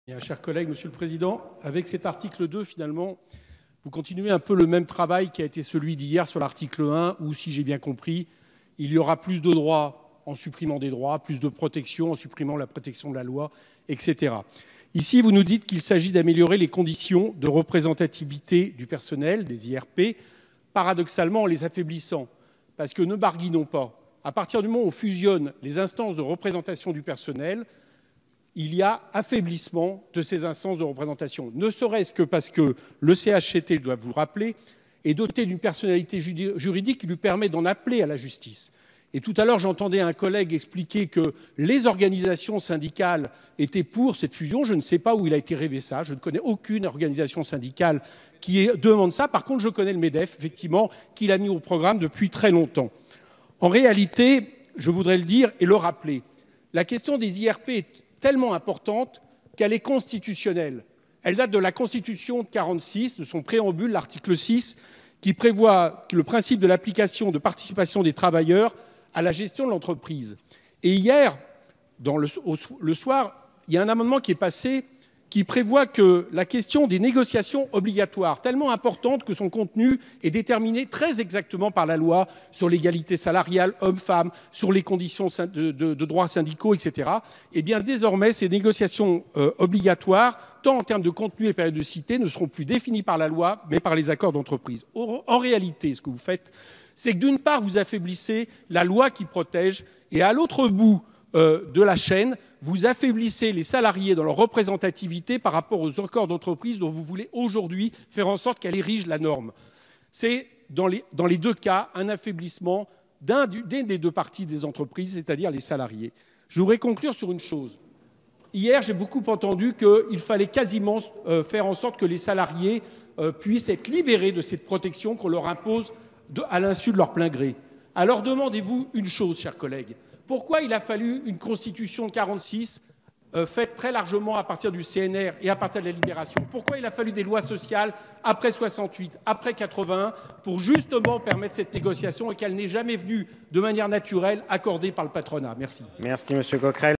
Bien, chers collègues, Monsieur le Président, avec cet article 2, finalement, vous continuez un peu le même travail qui a été celui d'hier sur l'article 1, où, si j'ai bien compris, il y aura plus de droits en supprimant des droits, plus de protection en supprimant la protection de la loi, etc. Ici, vous nous dites qu'il s'agit d'améliorer les conditions de représentativité du personnel, des IRP, paradoxalement en les affaiblissant. Parce que ne barguinons pas. À partir du moment où on fusionne les instances de représentation du personnel, il y a affaiblissement de ces instances de représentation, ne serait-ce que parce que le CHCT, je dois vous le rappeler, est doté d'une personnalité juridique qui lui permet d'en appeler à la justice. Et tout à l'heure, j'entendais un collègue expliquer que les organisations syndicales étaient pour cette fusion. Je ne sais pas où il a été rêvé ça. Je ne connais aucune organisation syndicale qui demande ça. Par contre, je connais le MEDEF, effectivement, qui l'a mis au programme depuis très longtemps. En réalité, je voudrais le dire et le rappeler, la question des IRP est tellement importante qu'elle est constitutionnelle. Elle date de la Constitution de 1946, de son préambule, l'article 6, qui prévoit le principe de l'application de participation des travailleurs à la gestion de l'entreprise. Et hier, le soir, il y a un amendement qui est passé qui prévoit que la question des négociations obligatoires, tellement importante que son contenu est déterminé très exactement par la loi sur l'égalité salariale homme-femme, sur les conditions de droits syndicaux, etc. Et bien désormais, ces négociations obligatoires, tant en termes de contenu et périodicité, ne seront plus définies par la loi, mais par les accords d'entreprise. En réalité, ce que vous faites, c'est que d'une part, vous affaiblissez la loi qui protège, et à l'autre bout de la chaîne, vous affaiblissez les salariés dans leur représentativité par rapport aux accords d'entreprise dont vous voulez aujourd'hui faire en sorte qu'elle érige la norme. C'est, dans les deux cas, un affaiblissement d'une des deux parties des entreprises, c'est-à-dire les salariés. Je voudrais conclure sur une chose. Hier, j'ai beaucoup entendu qu'il fallait quasiment faire en sorte que les salariés puissent être libérés de cette protection qu'on leur impose à l'insu de leur plein gré. Alors demandez-vous une chose, chers collègues. Pourquoi il a fallu une constitution de 1946 faite très largement à partir du CNR et à partir de la Libération? Pourquoi il a fallu des lois sociales après 68, après 81, pour justement permettre cette négociation et qu'elle n'est jamais venue de manière naturelle accordée par le patronat? Merci. Merci, Monsieur Coquerel.